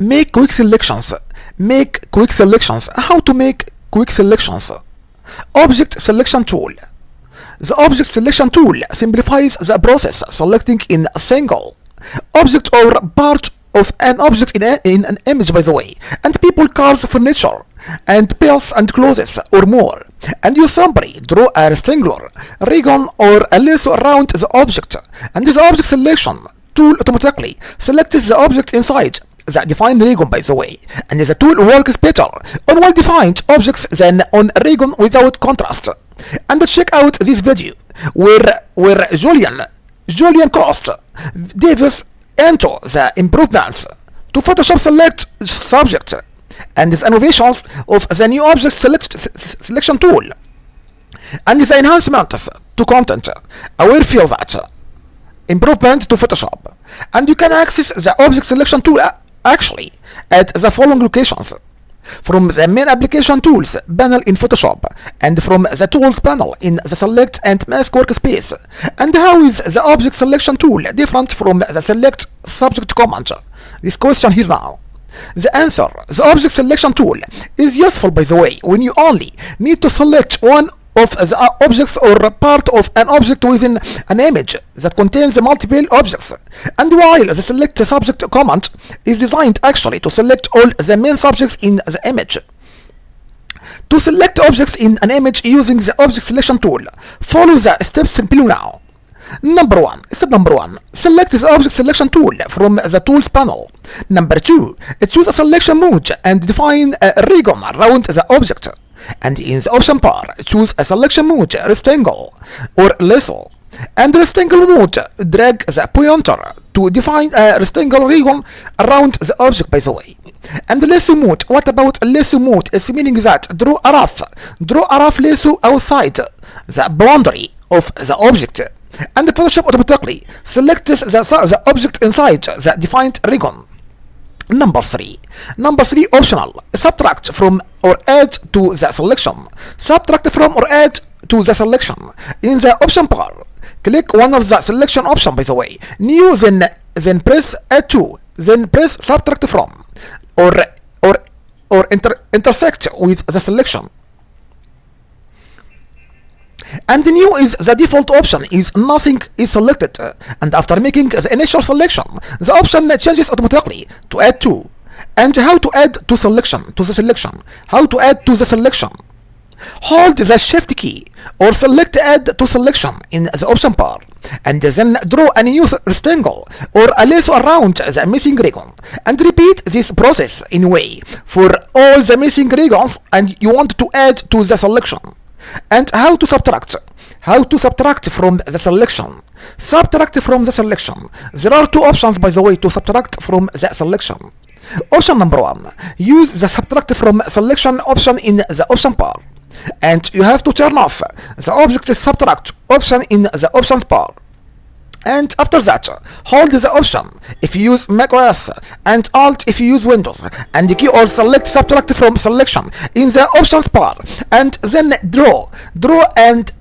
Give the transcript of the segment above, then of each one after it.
Make quick selections. Make quick selections. How to make quick selections? Object selection tool. The object selection tool simplifies the process selecting in a single object or part of an object in an image, by the way, and people, cars, furniture, and pills and clothes or more, and you simply draw a rectangular region or a lasso around the object, and the object selection tool automatically selects the object inside the defined region, by the way, and the tool works better on well-defined objects than on a region without contrast. And check out this video where Julian Cost dives into the improvements to Photoshop select subject and the innovations of the new object selection tool and the enhancements to content aware field improvement to Photoshop. And you can access the object selection tool actually at the following locations: from the main application tools panel in Photoshop, and from the tools panel in the select and mask workspace. And how is the object selection tool different from the select subject command? This question here now. The answer: the object selection tool is useful, by the way, when you only need to select one of the objects or part of an object within an image that contains multiple objects, and while the select subject command is designed actually to select all the main subjects in the image. To select objects in an image using the object selection tool, follow the steps below now. Step number one, select the object selection tool from the tools panel. Number two, choose a selection mode and define a region around the object. And in the option bar, choose a selection mode, rectangle or lasso. And rectangle mode, drag the pointer to define a rectangle region around the object, by the way. And lasso mode, what about lasso mode? It's meaning that draw a rough lasso outside the boundary of the object. And the Photoshop automatically selects the object inside the defined region. Number three, optional. Subtract from or add to the selection. Subtract from or add to the selection. In the option bar, click one of the selection option, by the way. New, then press add to, then press subtract from, or intersect with the selection. And new is the default option, is nothing is selected, and after making the initial selection, the option changes automatically to add to. And how to add to the selection? How to add to the selection? Hold the shift key or select add to selection in the option bar, and then draw a new rectangle or a lasso around the missing region, and repeat this process in a way for all the missing regions and you want to add to the selection. And how to subtract? How to subtract from the selection? Subtract from the selection. There are two options, by the way, to subtract from the selection. Option number one, use the subtract from selection option in the option bar, and you have to turn off the object subtract option in the options bar. And after that, hold the option if you use macOS and Alt if you use Windows, and the key or select subtract from selection in the options bar, and then draw and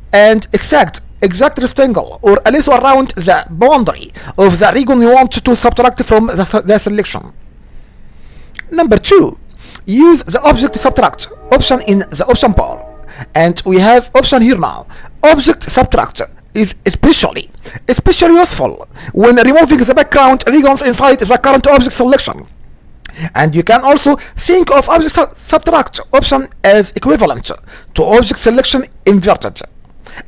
exact rectangle or a lasso around the boundary of the region you want to subtract from the selection. Number two, use the object subtract option in the option bar, and we have option here now. Object subtract is especially useful when removing the background regions inside the current object selection. And you can also think of object subtract option as equivalent to object selection inverted.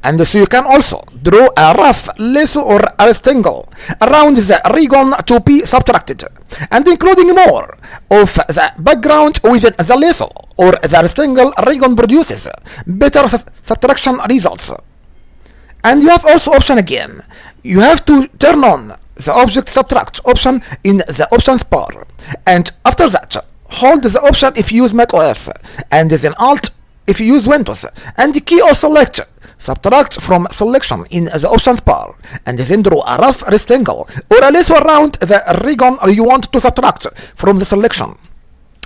And so you can also draw a rough lasso or a rectangle around the region to be subtracted, and including more of the background within the lasso or the rectangle region produces better subtraction results. And you have also option again. You have to turn on the object subtract option in the options bar, and after that hold the option if you use macOS, and then Alt if you use Windows, and the key or select subtract from selection in the options bar, and then draw a rough rectangle or a lasso around the region you want to subtract from the selection.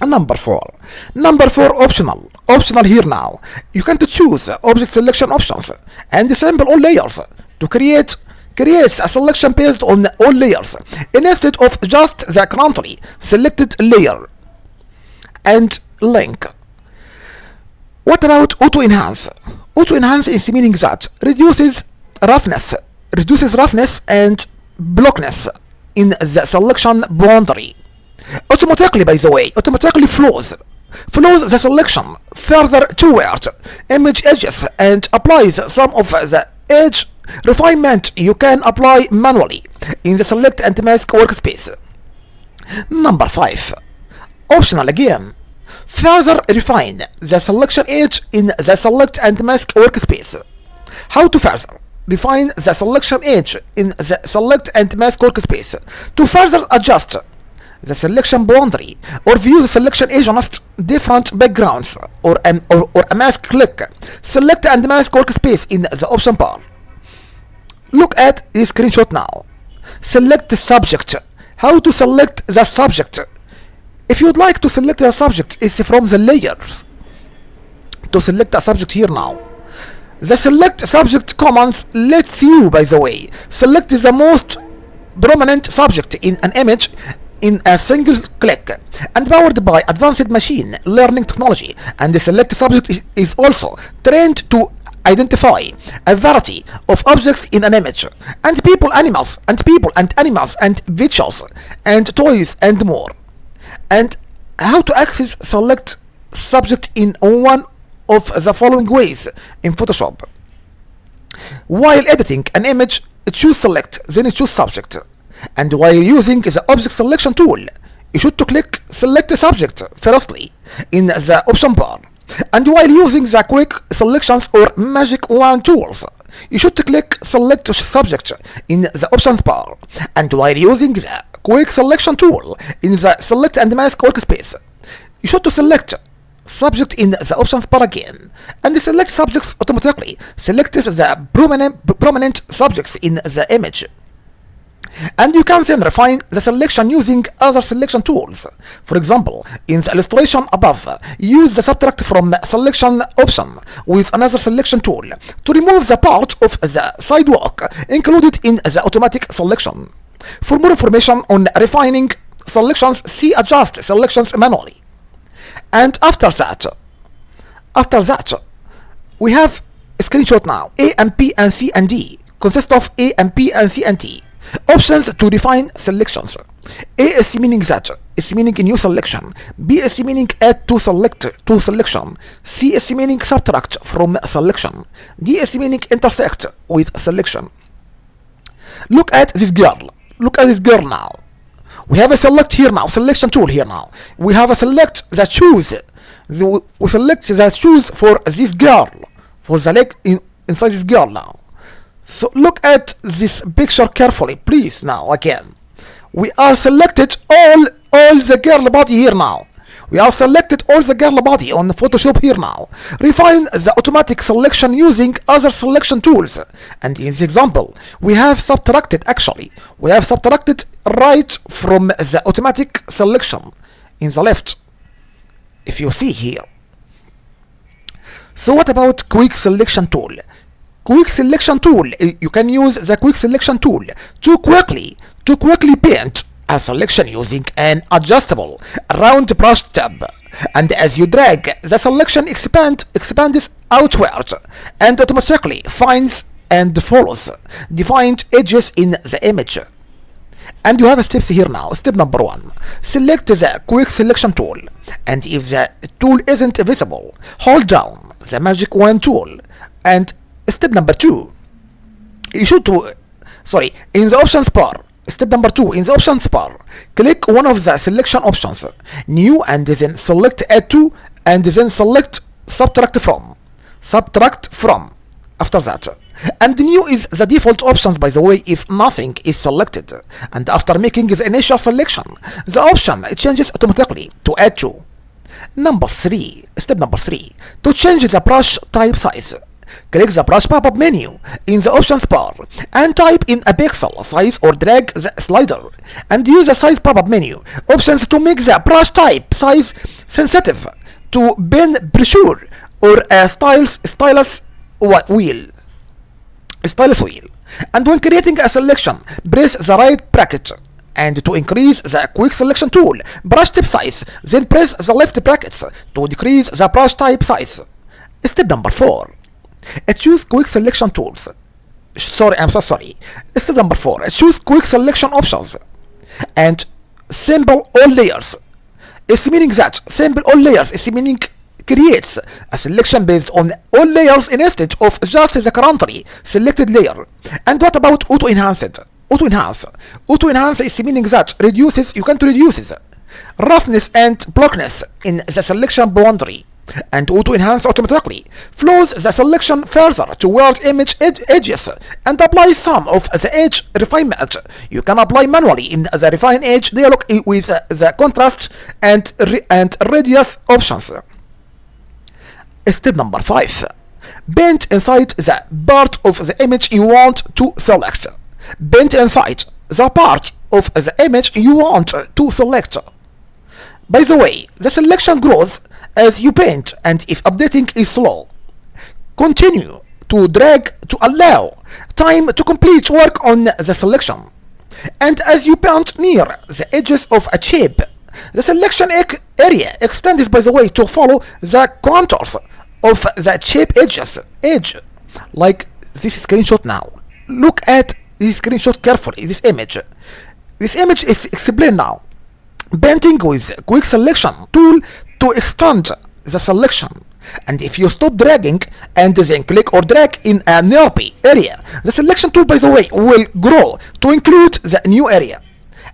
Number four, optional here now. You can choose object selection options and disable all layers to create creates a selection based on all layers instead of just the currently selected layer. And link. What about auto enhance? Auto enhance is meaning that reduces roughness and blockness in the selection boundary. Automatically, by the way, automatically flows the selection further toward image edges and applies some of the edge refinement you can apply manually in the select and mask workspace. Number 5. Optional again. Further refine the selection edge in the select and mask workspace. How to further refine the selection edge in the select and mask workspace to further adjust the selection boundary or view the selection edge against different backgrounds or a mask click. Select and mask workspace in the option bar. Look at the screenshot now. Select the subject. How to select the subject? If you'd like to select the subject, it's from the layers. To select a subject here now. The select subject commands lets you, by the way, select the most prominent subject in an image in a single click, and powered by advanced machine learning technology. And the select subject is also trained to identify a variety of objects in an image, and people, animals, and vehicles, and toys, and more. And how to access select subject in one of the following ways in Photoshop. While editing an image, choose select, then choose subject. And while using the object selection tool, you should to click select subject firstly in the option bar. And while using the quick selections or magic wand tools, you should to click select subject in the options bar. And while using the quick selection tool in the select and mask workspace, you should to select subject in the options bar again, and the select subjects automatically selects the prominent subjects in the image. And you can then refine the selection using other selection tools. For example, in the illustration above, use the subtract from selection option with another selection tool to remove the part of the sidewalk included in the automatic selection. For more information on refining selections, see adjust selections manually. And after that, we have a screenshot now. A and P and C and D consist of A and P and C and D. Options to define selections. A is meaning that, it's meaning new selection. B is meaning add to selection. C is meaning subtract from selection. D is meaning intersect with selection. Look at this girl. Look at this girl now. We have a select here now, selection tool here now. We have a select the shoes. We select the shoes for this girl, for the leg inside this girl now. So look at this picture carefully, please. Now again, we are selected all the girl body here now. We are selected all the girl body on the Photoshop here now. Refine the automatic selection using other selection tools. And in this example, we have subtracted right from the automatic selection in the left, if you see here. So what about quick selection tool? Quick selection tool, you can use the quick selection tool to quickly paint a selection using an adjustable round brush tab. And as you drag, the selection expands outward and automatically finds and follows defined edges in the image. And you have steps here now. Step number 1, select the quick selection tool, and if the tool isn't visible, hold down the magic wand tool. And step number 2, you should in the options bar. Step number 2, in the options bar, click one of the selection options, new, and then select add to, and then select subtract from. After that, and new is the default options, by the way, if nothing is selected. And after making the initial selection, the option changes automatically to add to. Step number 3, to change the brush type size, click the brush pop-up menu in the options bar and type in a pixel size or drag the slider, and use the size pop-up menu options to make the brush type size sensitive to pen brochure or a stylus wheel. And when creating a selection, press the right bracket. And to increase the quick selection tool brush tip size, then press the left brackets to decrease the brush type size. Step number 4. Choose quick selection tools. I'm so sorry. Step number 4. Choose quick selection options and sample all layers. It's meaning that sample all layers is meaning creates a selection based on all layers instead of just the currently selected layer. And what about auto enhanced? Auto enhance is meaning that you can reduce roughness and blockness in the selection boundary, and auto enhance automatically flows the selection further toward image edges and applies some of the edge refinement you can apply manually in the refine edge dialog with the contrast and radius options. Step number 5. Paint inside the part of the image you want to select. Paint inside the part of the image you want to select. By the way, the selection grows as you paint, and if updating is slow, continue to drag to allow time to complete work on the selection. And as you paint near the edges of a shape, the selection area extends, by the way, to follow the contours of the shape edge. Like this screenshot now. Look at this screenshot carefully. This image is explained now. Painting with quick selection tool to extend the selection. And if you stop dragging and then click or drag in a nearby area, the selection tool, by the way, will grow to include the new area.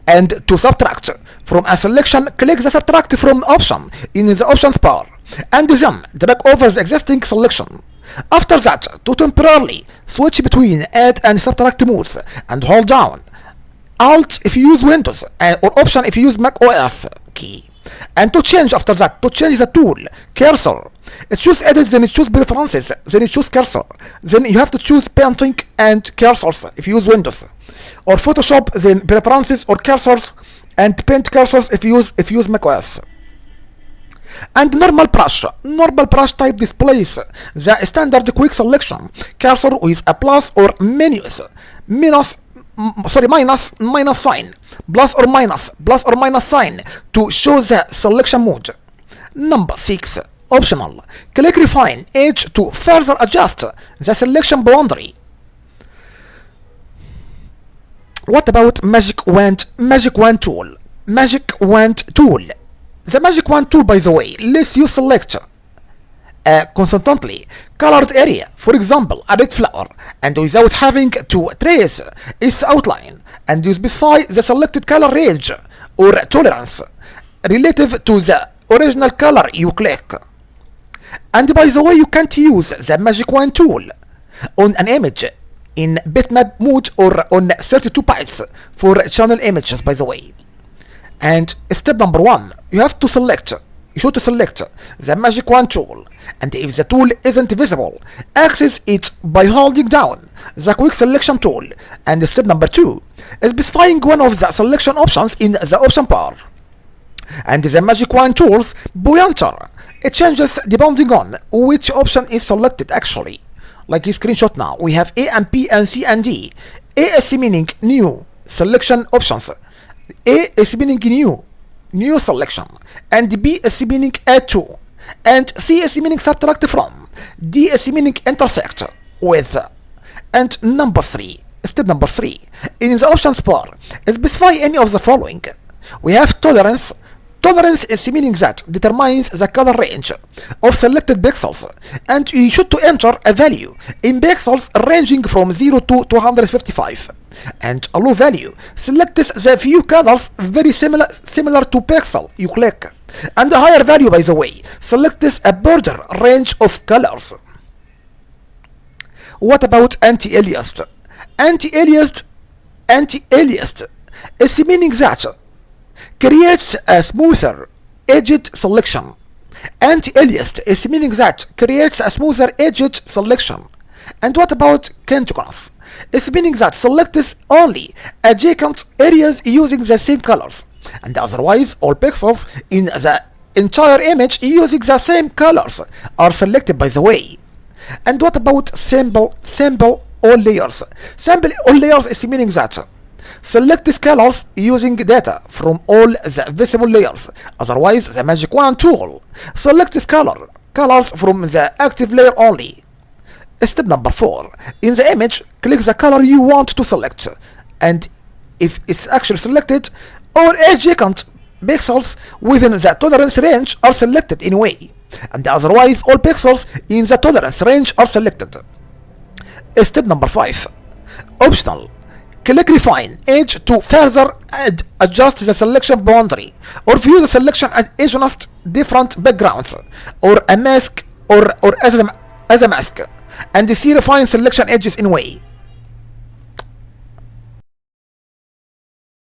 And to subtract from a selection, click the subtract from option in the options bar, and then drag over the existing selection. After that, to temporarily switch between add and subtract modes, and hold down Alt if you use Windows or Option if you use Mac OS key. And to change after that, to change the tool cursor, choose edit, then choose preferences, then choose cursor, then you have to choose painting and cursors if you use Windows, or Photoshop, then preferences or cursors, and paint cursors if you use Mac OS. And normal brush type displays the standard quick selection cursor with a plus or minus sign, plus or minus sign to show the selection mode. Number 6. Optional. Click refine edge to further adjust the selection boundary. What about magic wand tool? The magic wand tool, by the way, lets you select a constantly colored area, for example a red flower, and without having to trace its outline, and you specify the selected color range or tolerance relative to the original color you click. And by the way, you can't use the magic wand tool on an image in bitmap mode or on 32 bytes for channel images, by the way. And step number 1, you should select the magic wand tool, and if the tool isn't visible, access it by holding down the quick selection tool. And step number 2, specifying one of the selection options in the option bar. And the magic wand tool's pointer, it changes depending on which option is selected actually. Like this screenshot now, we have A and B and C and D. A is meaning new selection options. A is meaning new selection, and B is meaning add to, and C is meaning subtract from, D is meaning intersect with. And step number 3, in the options bar, specify any of the following. We have tolerance. Tolerance is meaning that determines the color range of selected pixels, and you should to enter a value in pixels ranging from 0 to 255. And a low value selects the few colors very similar to pixel you click, and a higher value, by the way, selects a broader range of colors. What about anti-aliased? Anti-aliased is meaning that creates a smoother edged selection. Anti-aliased is meaning that creates a smoother edged selection. And what about contiguous? It's meaning that selects only adjacent areas using the same colors, and otherwise all pixels in the entire image using the same colors are selected, by the way. And what about sample all layers. Sample all layers is meaning that select scalars using data from all the visible layers. Otherwise, the magic wand tool. Select colors from the active layer only. Step number 4. In the image, click the color you want to select, and if it's actually selected, all adjacent pixels within the tolerance range are selected anyway, and otherwise all pixels in the tolerance range are selected. Step number 5. Optional. Click Refine Edge to further adjust the selection boundary, or view the selection against different backgrounds, or a mask, or as a mask, and see refine selection edges anyway.